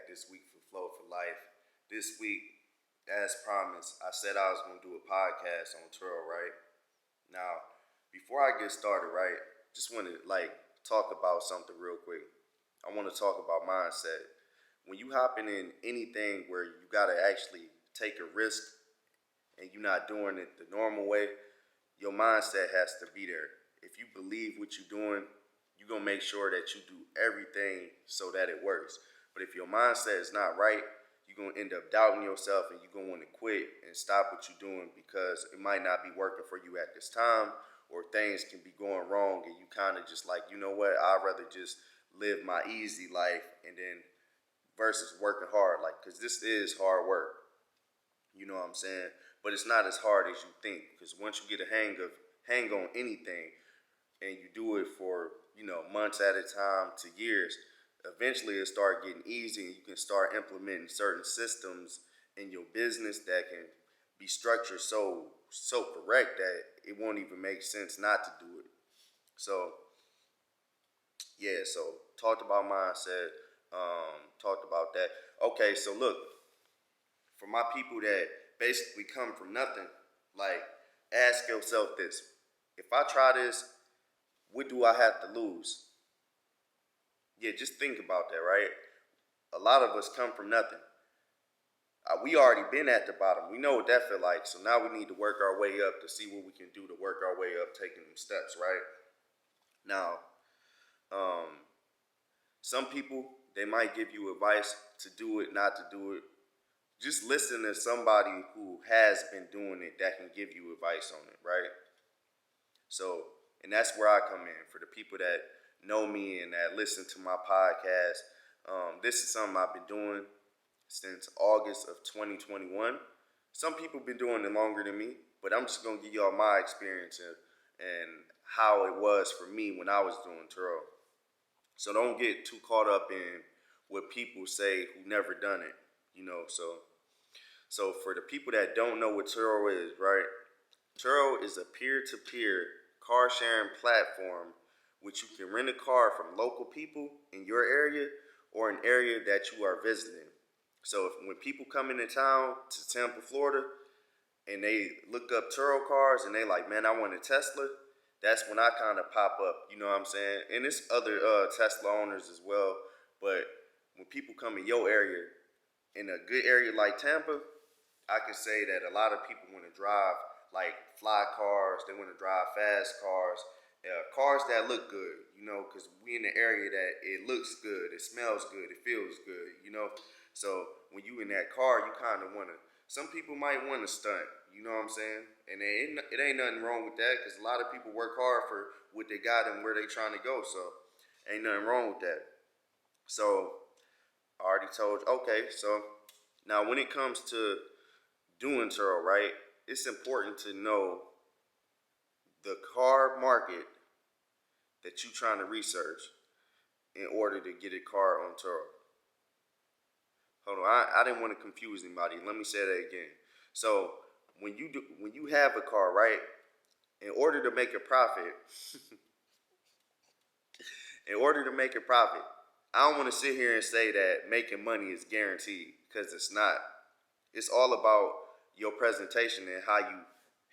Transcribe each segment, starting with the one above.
back this week for Flow for Life. This week, as promised, I said I was going to do a podcast on Turo, right? Now, before I get started, right, just want to talk about something real quick. I want to talk about mindset. When you hopping in anything where you got to actually take a risk and you're not doing it the normal way, your mindset has to be there. If you believe what you're doing, you're going to make sure that you do everything so that it works. But if your mindset is not right, you're going to end up doubting yourself and you're going to want to quit and stop what you're doing because it might not be working for you at this time, or things can be going wrong and you kind of just like, you know what, I'd rather just live my easy life and then versus working hard, because this is hard work. You know what I'm saying? But it's not as hard as you think, because once you get a hang on anything and you do it for, months at a time to years, eventually it'll start getting easy and you can start implementing certain systems in your business that can be structured so correct that it won't even make sense not to do it. So talked about mindset, talked about that. Okay, so look, for my people that basically come from nothing, ask yourself this: if I try this, what do I have to lose? Yeah, just think about that, right? A lot of us come from nothing. We already been at the bottom. We know what that feel like. So now we need to work our way up to see what we can do to work our way up, taking them steps, right? Now, some people, they might give you advice to do it, not to do it. Just listen to somebody who has been doing it that can give you advice on it, right? So, and that's where I come in. For the people that know me and that listen to my podcast, this is something I've been doing since August of 2021. Some people have been doing it longer than me, but I'm just going to give y'all my experience and how it was for me when I was doing Turo. So don't get too caught up in what people say who never done it, So for the people that don't know what Turo is, right? Turo is a peer-to-peer car sharing platform which you can rent a car from local people in your area or an area that you are visiting. So when people come into town to Tampa, Florida, and they look up Turo cars and they like, man, I want a Tesla, that's when I kind of pop up, you know what I'm saying? And it's other Tesla owners as well. But when people come in your area, in a good area like Tampa, I can say that a lot of people want to drive fly cars. They want to drive fast cars, cars that look good, because we in the area that it looks good, it smells good, it feels good, So when you in that car, you kind of want to, some people might want to stunt, you know what I'm saying? And it ain't nothing wrong with that, because a lot of people work hard for what they got and where they trying to go. So ain't nothing wrong with that. So I already told you. Okay, so now when it comes to doing Turo, right, it's important to know the car market that you're trying to research in order to get a car on Turo. Hold on, I didn't want to confuse anybody. Let me say that again. So when you have a car, right, in order to make a profit, I don't want to sit here and say that making money is guaranteed, because it's not. It's all about your presentation and how you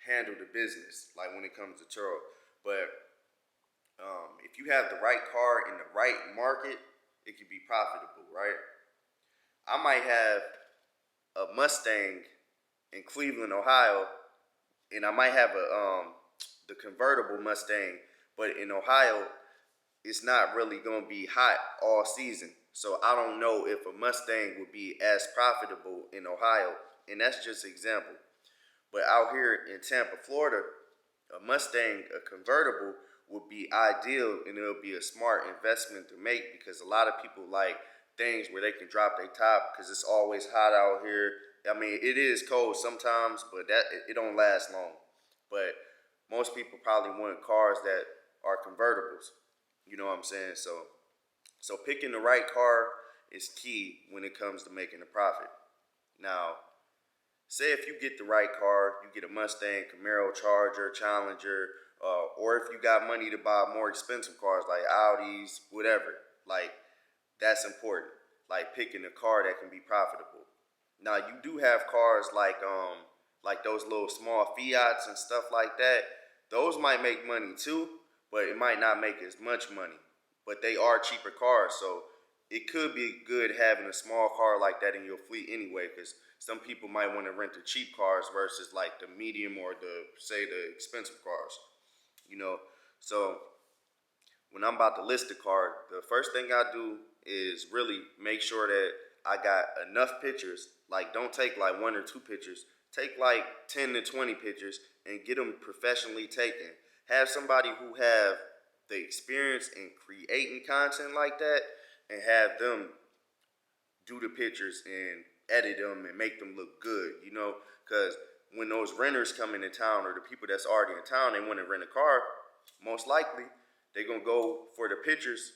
handle the business, like when it comes to Turo. But if you have the right car in the right market, it can be profitable, right? I might have a Mustang in Cleveland, Ohio, and I might have the convertible Mustang, but in Ohio, it's not really going to be hot all season. So I don't know if a Mustang would be as profitable in Ohio, and that's just an example. But out here in Tampa, Florida, a Mustang, a convertible, would be ideal, and it'll be a smart investment to make, because a lot of people like things where they can drop their top, because it's always hot out here. I mean, it is cold sometimes, but it don't last long. But most people probably want cars that are convertibles. You know what I'm saying? So picking the right car is key when it comes to making a profit. Now, say if you get the right car, you get a Mustang, Camaro, Charger, Challenger, or if you got money to buy more expensive cars like Audis, whatever, that's important. like picking a car that can be profitable. Now you do have cars like those little small Fiats and stuff like that. Those might make money too, but it might not make as much money. But they are cheaper cars, so it could be good having a small car like that in your fleet anyway, because some people might want to rent the cheap cars versus like the medium or the expensive cars, you know. So when I'm about to list a car, the first thing I do is really make sure that I got enough pictures. Like, don't take like 1 or 2 pictures. Take like 10 to 20 pictures and get them professionally taken. Have somebody who have the experience in creating content like that, and have them do the pictures and edit them and make them look good, you know, because when those renters come into town, or the people that's already in town, they want to rent a car, most likely they're going to go for the pictures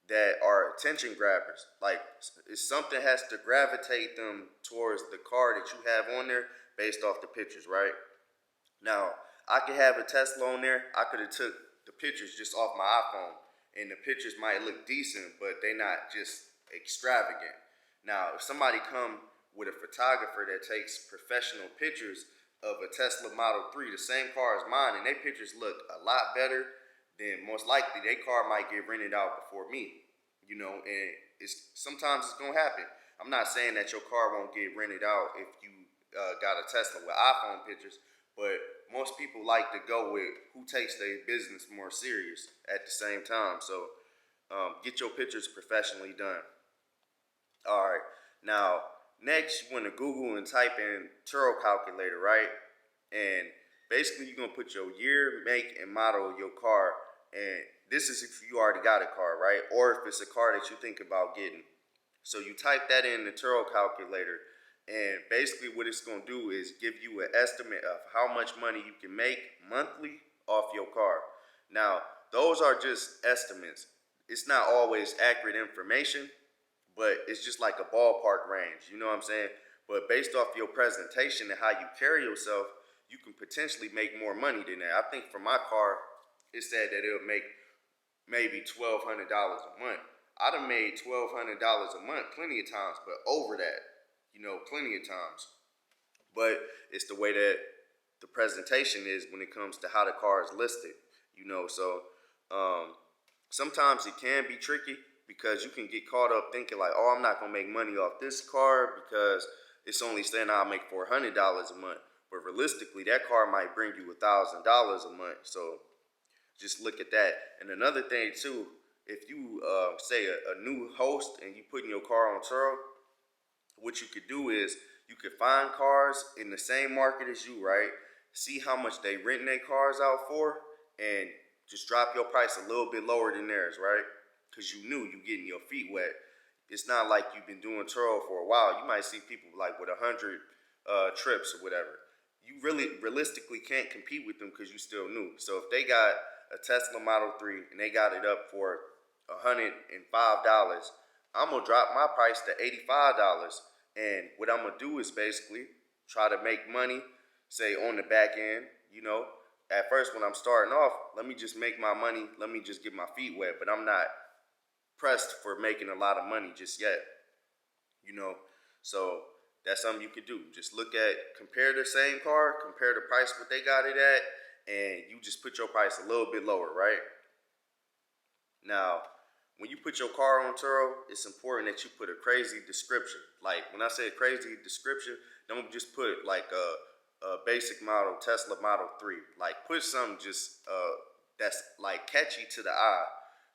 that are attention grabbers. Like, if something has to gravitate them towards the car that you have on there based off the pictures, right? Now, I could have a Tesla on there. I could have took the pictures just off my iPhone, and the pictures might look decent, but they not just extravagant. Now, if somebody come with a photographer that takes professional pictures of a Tesla Model 3, the same car as mine, and their pictures look a lot better, then most likely their car might get rented out before me, you know, and sometimes it's gonna happen. I'm not saying that your car won't get rented out if you got a Tesla with iPhone pictures, but most people like to go with who takes their business more serious at the same time. So get your pictures professionally done. All right. Now, next you want to Google and type in Turo calculator, right? And basically you're going to put your year, make, and model of your car. And this is if you already got a car, right? Or if it's a car that you think about getting. So you type that in the Turo calculator, and basically what it's going to do is give you an estimate of how much money you can make monthly off your car. Now, those are just estimates. It's not always accurate information, but it's just like a ballpark range, you know what I'm saying? But based off your presentation and how you carry yourself, you can potentially make more money than that. I think for my car, it said that it'll make maybe $1,200 a month. I done made $1,200 a month plenty of times, but over that, you know, plenty of times. But it's the way that the presentation is when it comes to how the car is listed, you know. So sometimes it can be tricky, because you can get caught up thinking like, oh, I'm not gonna make money off this car because it's only saying I'll make $400 a month. But realistically, that car might bring you $1,000 a month. So just look at that. And another thing too, if you say a new host and you putting your car on Turo, what you could do is you could find cars in the same market as you, right? See how much they renting their cars out for, and just drop your price a little bit lower than theirs, right? Because you knew you getting your feet wet. It's not like you've been doing Turo for a while. You might see people like with 100 trips or whatever. You really realistically can't compete with them because you still new. So if they got a Tesla Model 3 and they got it up for $105, I'm gonna drop my price to $85. And what I'm gonna do is basically try to make money, say on the back end, you know. At first when I'm starting off, let me just make my money, let me just get my feet wet, but I'm not pressed for making a lot of money just yet, you know. So that's something you could do. Just compare the same car, compare the price what they got it at, and you just put your price a little bit lower, right? Now, when you put your car on Turo, it's important that you put a crazy description. Like when I say crazy description, don't just put like a basic model Tesla Model 3. Like put something just that's like catchy to the eye.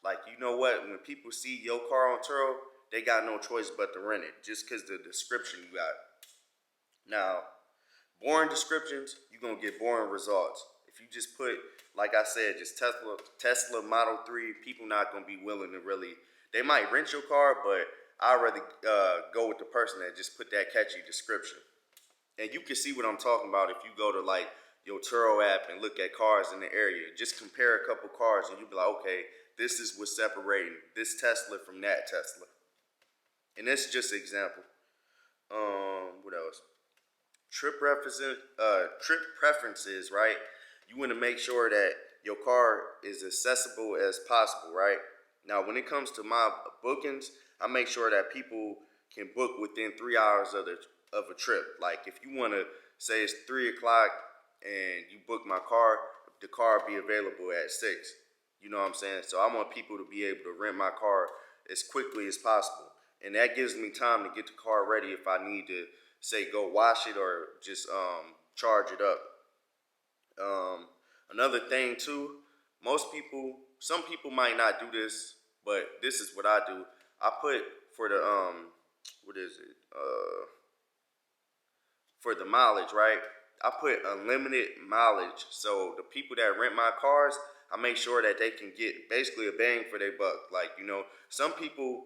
Like, you know what, when people see your car on Turo, they got no choice but to rent it just because the description you got. Now, boring descriptions, you're going to get boring results. If you just put, like I said, just Tesla Model 3, people not going to be willing to really, they might rent your car, but I'd rather go with the person that just put that catchy description. And you can see what I'm talking about if you go to like your Turo app and look at cars in the area. Just compare a couple cars and you'll be like, okay, this is what's separating this Tesla from that Tesla. And that's just an example. What else? Trip preferences, right? You want to make sure that your car is accessible as possible, right? Now, when it comes to my bookings, I make sure that people can book within 3 hours of a trip. Like if you want to say it's 3 o'clock and you book my car, the car be available at 6. You know what I'm saying? So I want people to be able to rent my car as quickly as possible, and that gives me time to get the car ready if I need to say go wash it or just charge it up. Another thing too, some people might not do this, but this is what I do. I put for the what is it? For the mileage, right? I put unlimited mileage. So the people that rent my cars, I make sure that they can get basically a bang for their buck. Like, some people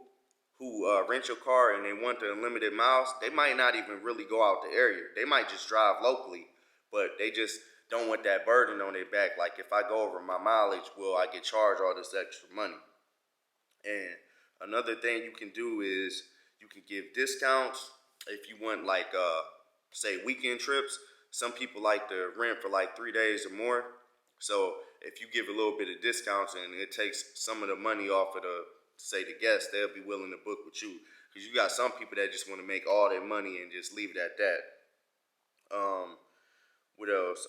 who rent your car and they want the unlimited miles, they might not even really go out the area. They might just drive locally, but they just don't want that burden on their back. Like if I go over my mileage, will I get charged all this extra money? And another thing you can do is you can give discounts if you want like say weekend trips. Some people like to rent for like 3 days or more. So if you give a little bit of discounts and it takes some of the money off of the guests, they'll be willing to book with you. Because you got some people that just want to make all their money and just leave it at that. What else?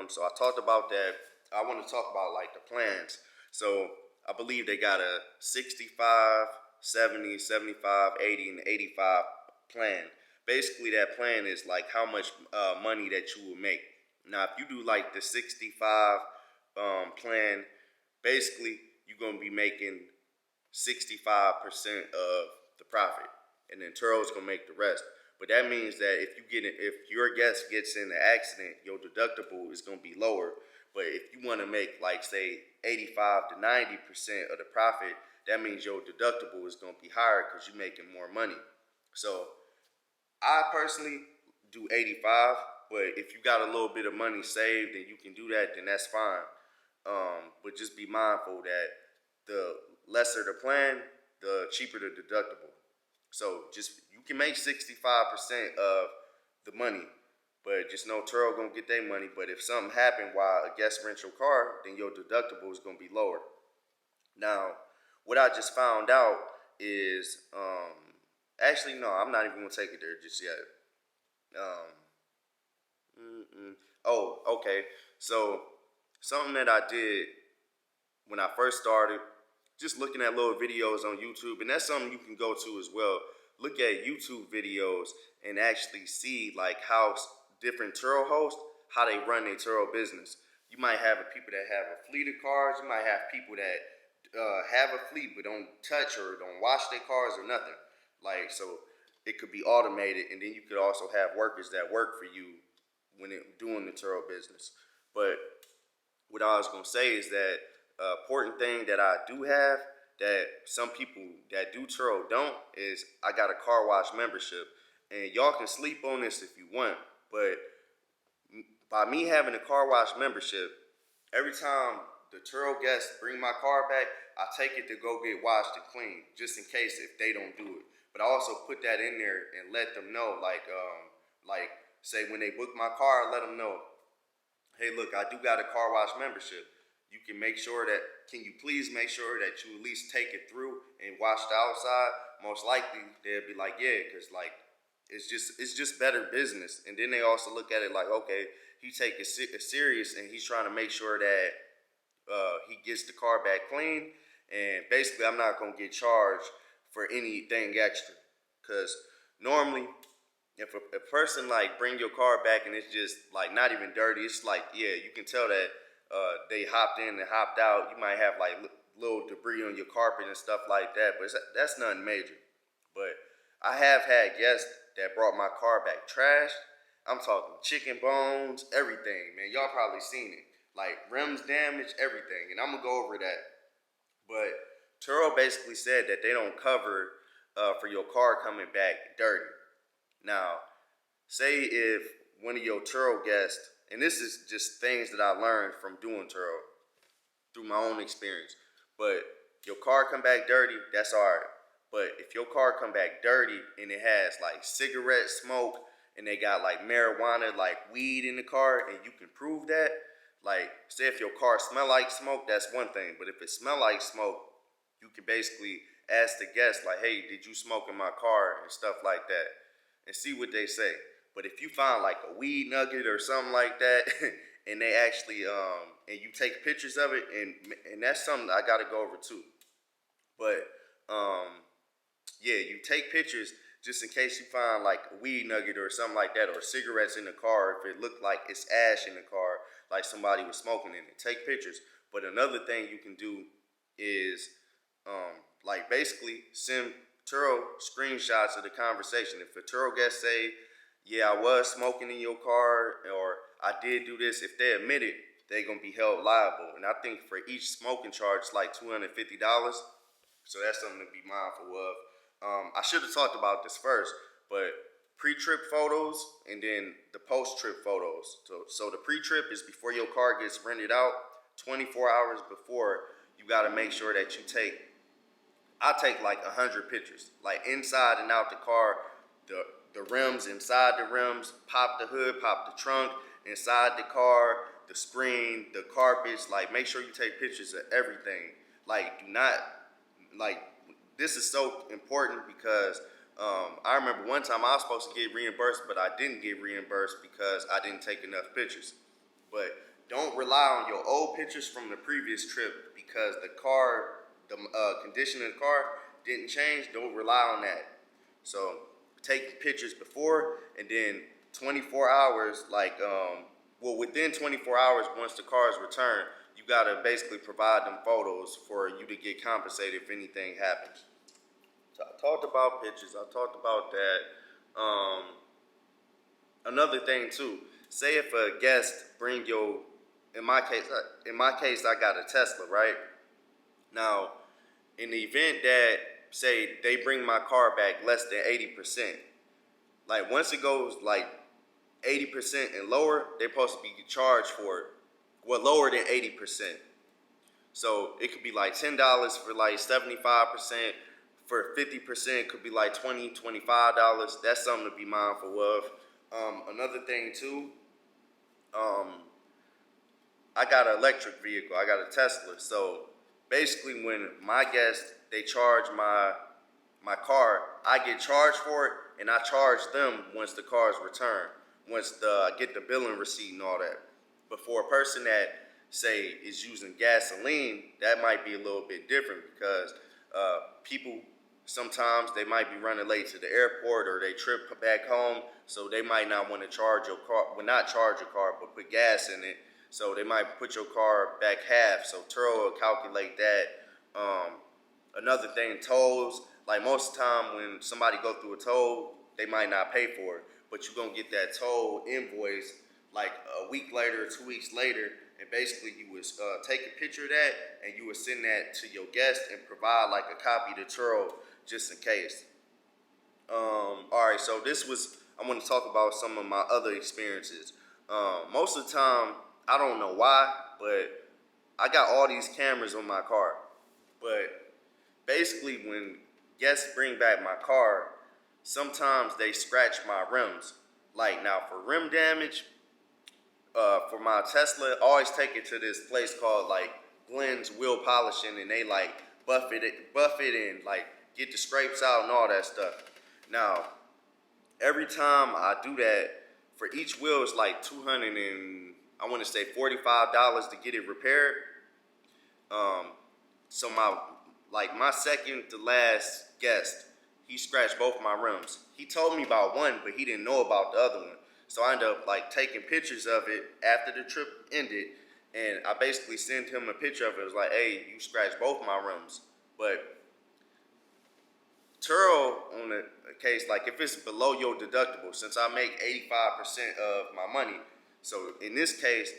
So I talked about that. I want to talk about like the plans. So I believe they got a 65, 70, 75, 80, and 85 plan. Basically, that plan is like how much money that you will make. Now, if you do like the 65 plan, basically you're gonna be making 65% of the profit, and then Turo's gonna make the rest. But that means that if your guest gets in an accident, your deductible is gonna be lower. But if you want to make like say 85 to 90% of the profit, that means your deductible is gonna be higher because you're making more money. So I personally do 85, but if you got a little bit of money saved and you can do that, then that's fine. But just be mindful that the lesser the plan, the cheaper the deductible. So you can make 65% of the money, but just know Turo gonna get their money. But if something happened while a guest rents your car, then your deductible is gonna be lower. Now, what I just found out is, actually no, I'm not even gonna take it there just yet. Oh, okay. So something that I did when I first started, just looking at little videos on YouTube, and that's something you can go to as well. Look at YouTube videos and actually see like how different Turo hosts, how they run their Turo business. You might have people that have a fleet of cars. You might have people that have a fleet but don't touch or don't wash their cars or nothing. Like, so it could be automated, and then you could also have workers that work for you when doing the Turo business. But what I was gonna say is that important thing that I do have that some people that do Turo don't is I got a car wash membership, and y'all can sleep on this if you want, but by me having a car wash membership, every time the Turo guests bring my car back, I take it to go get washed and cleaned, just in case if they don't do it. But I also put that in there and let them know, like say when they book my car, let them know, hey, look, I do got a car wash membership. You can can you please make sure that you at least take it through and wash the outside? Most likely they'll be like, yeah, because like it's just better business. And then they also look at it like, okay, he take it serious and he's trying to make sure that he gets the car back clean. And basically, I'm not gonna get charged for anything extra, because normally, if a person like bring your car back and it's just like not even dirty, it's like, yeah, you can tell that they hopped in and hopped out. You might have like little debris on your carpet and stuff like that, but that's nothing major. But I have had guests that brought my car back trashed. I'm talking chicken bones, everything, man. Y'all probably seen it. Like rims damaged, everything. And I'm going to go over that. But Turo basically said that they don't cover for your car coming back dirty. Now, say if one of your Turo guests, and this is just things that I learned from doing Turo through my own experience, but your car come back dirty, that's all right. But if your car come back dirty and it has like cigarette smoke and they got like marijuana, like weed in the car, and you can prove that, like say if your car smell like smoke, that's one thing. But if it smell like smoke, you can basically ask the guest, like, hey, did you smoke in my car and stuff like that, and see what they say. But if you find like a weed nugget or something like that, and they actually and you take pictures of it, and that's something I gotta go over too. But yeah, you take pictures just in case you find like a weed nugget or something like that, or cigarettes in the car. If it looked like it's ash in the car, like somebody was smoking in it, take pictures. But another thing you can do is like basically send Turo screenshots of the conversation. If a Turo guest say, yeah, I was smoking in your car, or I did do this, if they admit it, they're gonna be held liable. And I think for each smoking charge, it's like $250. So that's something to be mindful of. I should have talked about this first, but pre-trip photos and then the post-trip photos. So the pre-trip is before your car gets rented out. 24 hours before, you got to make sure that you take, I take like 100 pictures, like inside and out the car, the rims, inside the rims, pop the hood, pop the trunk, inside the car, the screen, the carpets. Like, make sure you take pictures of everything. Like, do not, like, this is so important because I remember one time I was supposed to get reimbursed, but I didn't get reimbursed because I didn't take enough pictures. But don't rely on your old pictures from the previous trip because the car, the condition of the car didn't change. Don't rely on that. So take pictures before, and then 24 hours, like, well, within 24 hours, once the car is returned, you gotta basically provide them photos for you to get compensated if anything happens. So I talked about pictures. I talked about that. Another thing too. Say if a guest bring your, in my case, I got a Tesla, right? Now, in the event that say they bring my car back less than 80%, like once it goes like 80% and lower, they're supposed to be charged for it. Well, lower than 80%. So it could be like $10 for like 75%. For 50%, could be like $20, $25. That's something to be mindful of. Another thing too, I got an electric vehicle. I got a Tesla. So basically, when my guests they charge my car, I get charged for it, and I charge them once the car is returned. Once I get the billing receipt and all that. But for a person that say is using gasoline, that might be a little bit different because people sometimes they might be running late to the airport or they trip back home, so they might not want to charge your car. Well, not charge your car, but put gas in it. So they might put your car back half. So Turo will calculate that. Another thing, tolls. Like most of the time when somebody go through a toll, they might not pay for it, but you're gonna get that toll invoice like a week later, 2 weeks later, and basically you would take a picture of that and you would send that to your guest and provide like a copy to Turo just in case. All right, so I want to talk about some of my other experiences. Most of the time, I don't know why, but I got all these cameras on my car. But basically, when guests bring back my car, sometimes they scratch my rims. Like now, for rim damage, for my Tesla, I always take it to this place called like Glenn's Wheel Polishing, and they like buff it and like get the scrapes out and all that stuff. Now, every time I do that, for each wheel it's like $200 and I want to say $45 to get it repaired. So my second to last guest, he scratched both my rims. He told me about one, but he didn't know about the other one. So I ended up like taking pictures of it after the trip ended, and I basically sent him a picture of it. It was like, hey, you scratched both my rims. But Turo, on the case, like if it's below your deductible, since I make 85% of my money, so in this case,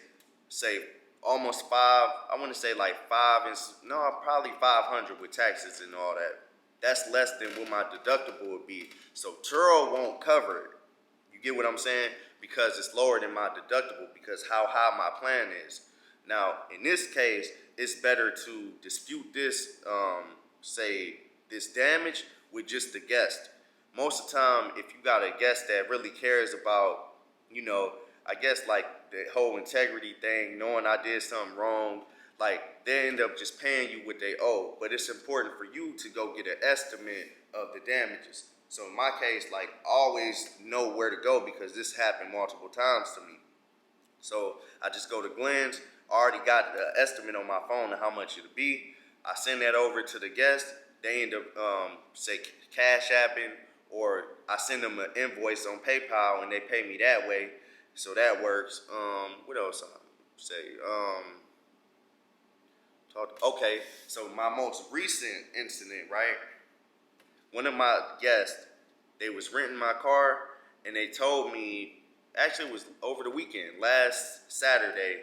say almost I want to say like probably 500 with taxes and all that. That's less than what my deductible would be. So Turo won't cover it. You get what I'm saying? Because it's lower than my deductible because how high my plan is. Now, in this case, it's better to dispute this, this damage with just the guest. Most of the time, if you got a guest that really cares about, I guess like the whole integrity thing, knowing I did something wrong, like they end up just paying you what they owe. But it's important for you to go get an estimate of the damages. So in my case, like I always know where to go because this happened multiple times to me. So I just go to Glenn's. I already got the estimate on my phone of how much it'll be. I send that over to the guest. They end up say cash apping, or I send them an invoice on PayPal and they pay me that way. So that works. What else I say? Okay, so my most recent incident, right? One of my guests, they was renting my car and they told me, actually it was over the weekend, last Saturday,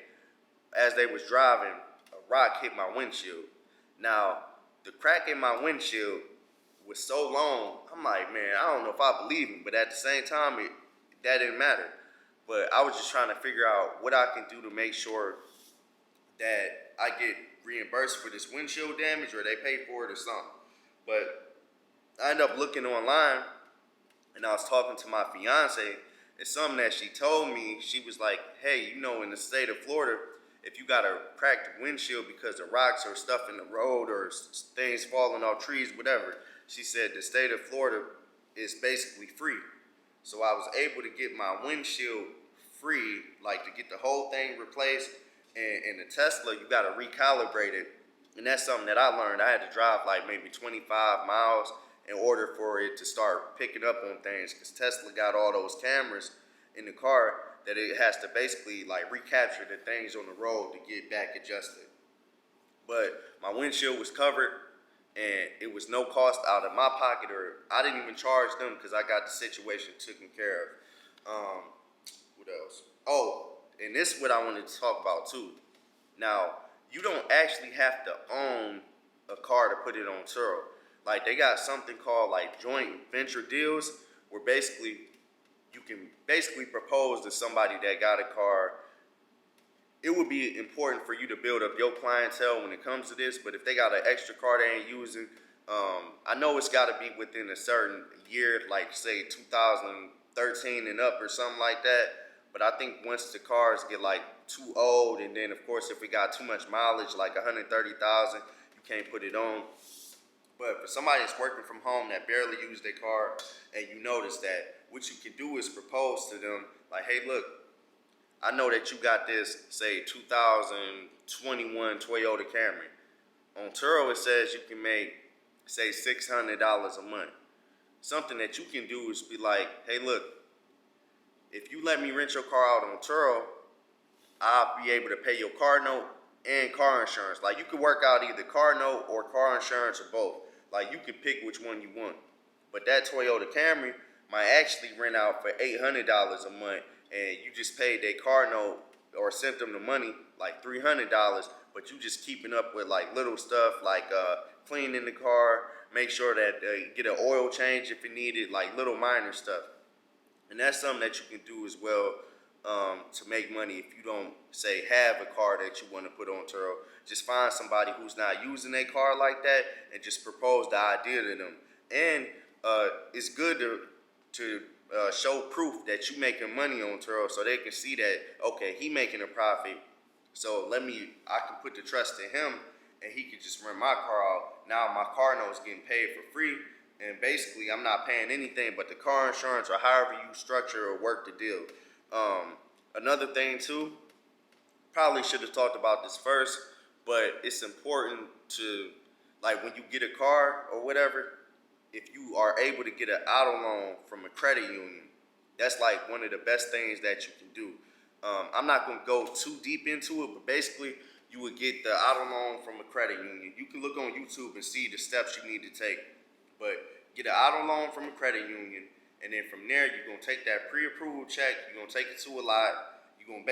as they was driving, a rock hit my windshield. Now, the crack in my windshield was so long, I'm like, man, I don't know if I believe him, but at the same time, that didn't matter. But I was just trying to figure out what I can do to make sure that I get reimbursed for this windshield damage or they pay for it or something. But I ended up looking online and I was talking to my fiance. It's something that she told me. She was like, hey, you know, in the state of Florida, if you got a cracked windshield because of rocks or stuff in the road or things falling off trees, whatever, she said the state of Florida is basically free. So I was able to get my windshield free, like to get the whole thing replaced. And the Tesla, you got to recalibrate it. And that's something that I learned. I had to drive like maybe 25 miles in order for it to start picking up on things, because Tesla got all those cameras in the car that it has to basically like recapture the things on the road to get back adjusted. But my windshield was covered and it was no cost out of my pocket, or I didn't even charge them because I got the situation taken care of. What else? Oh, and this is what I wanted to talk about too. Now, you don't actually have to own a car to put it on Turo. Like they got something called like joint venture deals, where basically you can basically propose to somebody that got a car. It would be important for you to build up your clientele when it comes to this, but if they got an extra car they ain't using, I know it's got to be within a certain year, like say 2013 and up or something like that. But I think once the cars get like too old, and then of course if we got too much mileage, like 130,000, you can't put it on. But for somebody that's working from home that barely use their car, and you notice that, what you can do is propose to them like, hey, look, I know that you got this, say, 2021 Toyota Camry. On Turo, it says you can make, say, $600 a month. Something that you can do is be like, hey, look, if you let me rent your car out on Turo, I'll be able to pay your car note and car insurance. Like, you can work out either car note or car insurance or both. Like, you can pick which one you want. But that Toyota Camry might actually rent out for $800 a month, and you just paid their car note or sent them the money, like $300, but you just keeping up with like little stuff like cleaning the car, make sure that get an oil change if you need it, like little minor stuff. And that's something that you can do as well to make money if you don't, say, have a car that you want to put on Turo. Just find somebody who's not using their car like that and just propose the idea to them. And it's good to show proof that you making money on Turo, so they can see that, okay, he making a profit, so I can put the trust in him, and he can just rent my car out. Now my car note's getting paid for free, and basically I'm not paying anything but the car insurance or however you structure or work the deal. Another thing too, probably should have talked about this first, but it's important to, like, when you get a car or whatever, if you are able to get an auto loan from a credit union, that's like one of the best things that you can do. I'm not going to go too deep into it, but basically you would get the auto loan from a credit union. You can look on YouTube and see the steps you need to take, but get an auto loan from a credit union, and then from there you're going to take that pre-approval check, you're going to take it to a lot, you're going to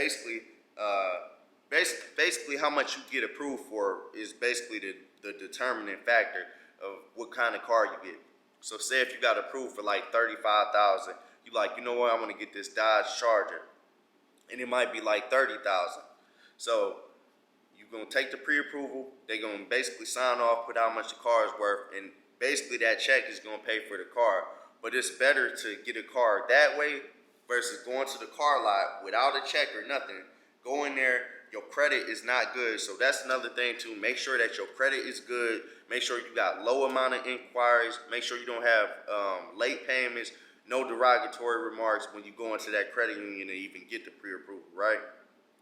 basically how much you get approved for is basically the determining factor of what kind of car you get. So say if you got approved for like $35,000, you like, you know what, I want to get this Dodge Charger, and it might be like $30,000. So you're gonna take the pre-approval. They're gonna basically sign off, put how much the car is worth, and basically that check is gonna pay for the car. But it's better to get a car that way versus going to the car lot without a check or nothing. Go in there, your credit is not good. So that's another thing too. Make sure that your credit is good. Make sure you got low amount of inquiries. Make sure you don't have late payments, no derogatory remarks when you go into that credit union to even get the pre-approval, right?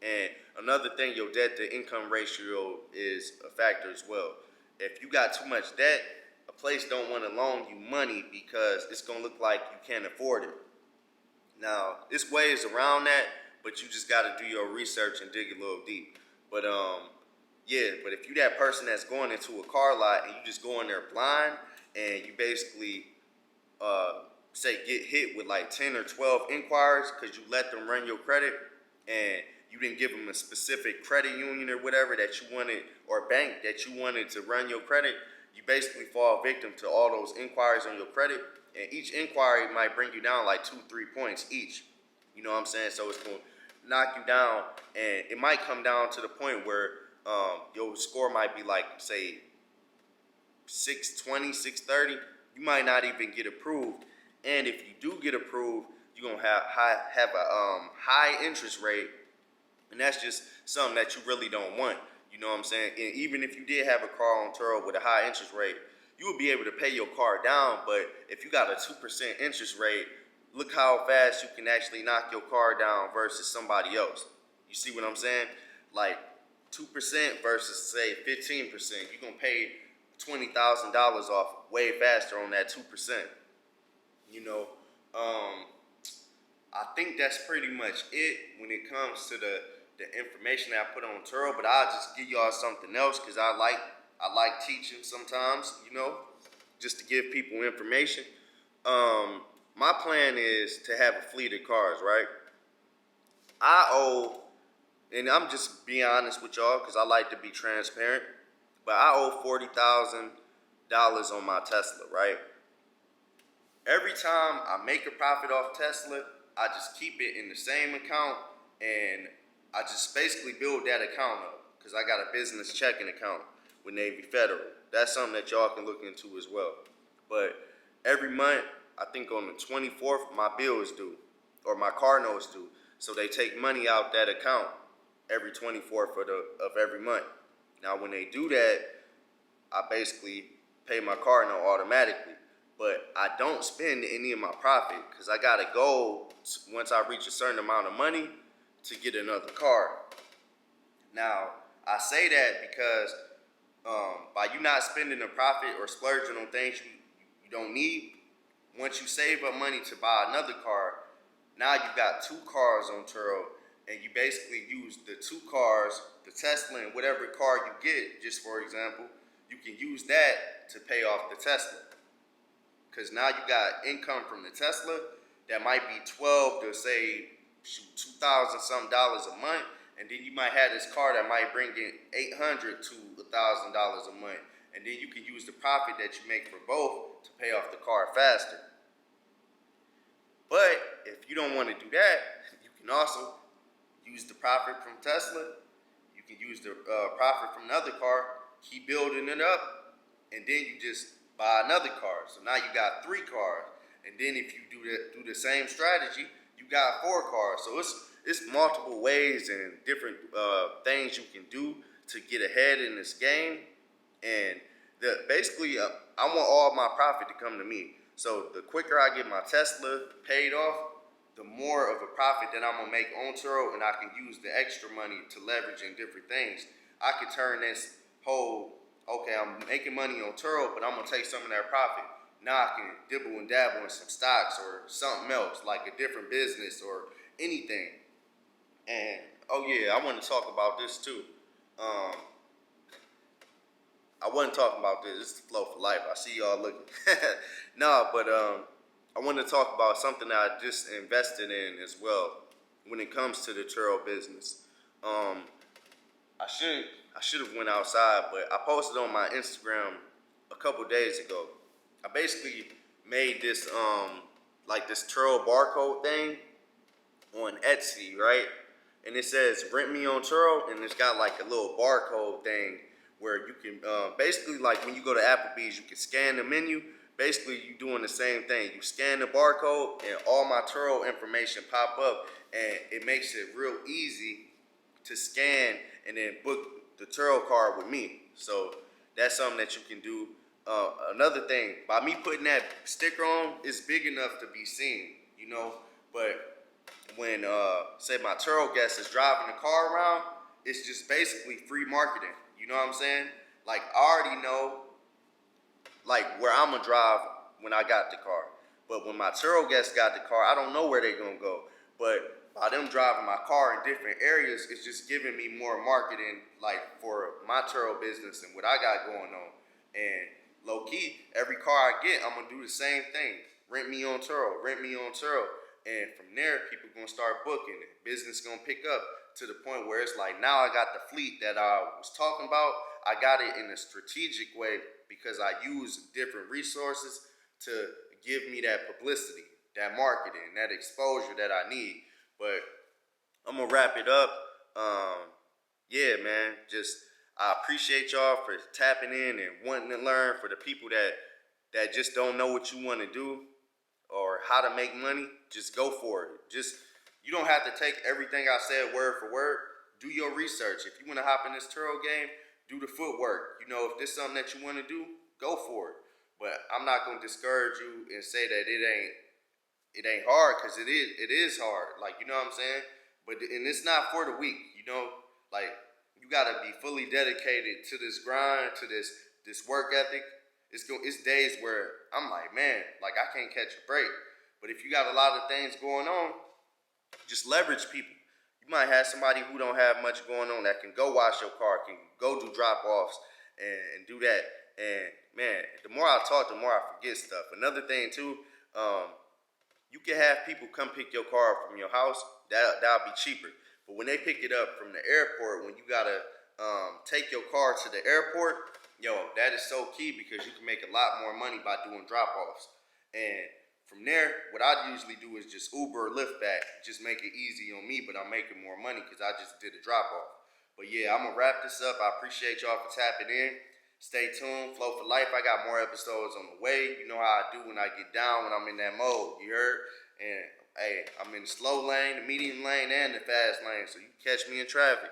And another thing, your debt to income ratio is a factor as well. If you got too much debt, a place don't want to loan you money because it's going to look like you can't afford it. Now, there's ways around that, but you just got to do your research and dig a little deep. But yeah, but if you that person that's going into a car lot and you just go in there blind and you basically say get hit with like 10 or 12 inquiries because you let them run your credit and you didn't give them a specific credit union or whatever that you wanted, or bank that you wanted to run your credit, you basically fall victim to all those inquiries on your credit. And each inquiry might bring you down like 2-3 points each. You know what I'm saying? So it's going to knock you down, and it might come down to the point where your score might be like, say, 620, 630. You might not even get approved. And if you do get approved, you're going to have a high interest rate. And that's just something that you really don't want. You know what I'm saying? And even if you did have a car on Turo with a high interest rate, you would be able to pay your car down. But if you got a 2% interest rate, look how fast you can actually knock your car down versus somebody else. You see what I'm saying? Like 2% versus say 15%. You're going to pay $20,000 off way faster on that 2%. You know, I think that's pretty much it when it comes to the information that I put on Turo, but I'll just give y'all something else because I like teaching sometimes, you know, just to give people information. My plan is to have a fleet of cars, right? I owe, and I'm just being honest with y'all because I like to be transparent, but I owe $40,000 on my Tesla, right? Every time I make a profit off Tesla, I just keep it in the same account, and I just basically build that account up because I got a business checking account with Navy Federal. That's something that y'all can look into as well. But every month, I think on the 24th, my bill is due, or my car note is due. So they take money out that account every 24th of every month. Now, when they do that, I basically pay my car note automatically. But I don't spend any of my profit because I got a goal once I reach a certain amount of money to get another car. Now, I say that because by you not spending a profit or splurging on things you don't need, once you save up money to buy another car, now you got 2 cars on Turo, and you basically use the 2 cars, the Tesla and whatever car you get, just for example, you can use that to pay off the Tesla. Because now you got income from the Tesla that might be 12 to say, $2,000 something a month, and then you might have this car that might bring in $800 to $1,000 a month, and then you can use the profit that you make for both to pay off the car faster. But if you don't want to do that, you can also use the profit from Tesla. You can use the profit from another car, keep building it up, and then you just buy another car. So now you got 3 cars, and then if you do the same strategy, you got 4 cars. So it's multiple ways and different things you can do to get ahead in this game. And basically, I want all my profit to come to me. So the quicker I get my Tesla paid off, the more of a profit that I'm gonna make on Turo, and I can use the extra money to leverage in different things. I can turn this whole, okay, I'm making money on Turo, but I'm gonna take some of that profit. Now I can dibble and dabble in some stocks or something else, like a different business or anything. And oh yeah, I want to talk about this too. I wasn't talking about this. This is Flow4life. I see y'all looking. No, but I want to talk about something that I just invested in as well when it comes to the Turo business. I should have went outside, but I posted on my Instagram a couple days ago. I basically made this like this Turo Barcode thing on Etsy, right? And it says rent me on Turo, and it's got like a little barcode thing where you can basically, like when you go to Applebee's, you can scan the menu. Basically, you doing the same thing. You scan the barcode, and all my Turo information pop up, and it makes it real easy to scan and then book the Turo card with me. So that's something that you can do. Another thing, by me putting that sticker on, it's big enough to be seen, you know. But when say my Turo guest is driving the car around, it's just basically free marketing. You know what I'm saying? Like I already know like where I'm gonna drive when I got the car. But when my Turo guests got the car, I don't know where they're gonna go. But by them driving my car in different areas, it's just giving me more marketing like for my Turo business and what I got going on. And low key, every car I get, I'm gonna do the same thing. Rent me on Turo, rent me on Turo. And from there, people gonna start booking it. Business gonna pick up to the point where it's like now I got the fleet that I was talking about. I got it in a strategic way because I use different resources to give me that publicity, that marketing, that exposure that I need. But I'm gonna wrap it up. Yeah, man. Just I appreciate y'all for tapping in and wanting to learn. For the people that just don't know what you want to do or how to make money, just go for it. Just you don't have to take everything I said word for word. Do your research. If you want to hop in this Turo game, do the footwork. You know, if this is something that you want to do, go for it. But I'm not gonna discourage you and say that it ain't hard, because it is hard. Like, you know what I'm saying? But and it's not for the weak. You know, like you gotta be fully dedicated to this grind, to this work ethic. It's days where I'm like, man, like I can't catch a break. But if you got a lot of things going on, just leverage people. You might have somebody who don't have much going on that can go wash your car, can go do drop-offs and do that. And man, the more I talk, the more I forget stuff. Another thing too, you can have people come pick your car up from your house. That'll be cheaper. But when they pick it up from the airport, when you gotta take your car to the airport, that is so key because you can make a lot more money by doing drop-offs. And from there, what I usually do is just Uber or Lyft back. Just make it easy on me, but I'm making more money because I just did a drop-off. But yeah, I'm gonna wrap this up. I appreciate y'all for tapping in. Stay tuned. Flow for Life. I got more episodes on the way. You know how I do when I get down, when I'm in that mode. You heard? And hey, I'm in the slow lane, the medium lane, and the fast lane. So you can catch me in traffic.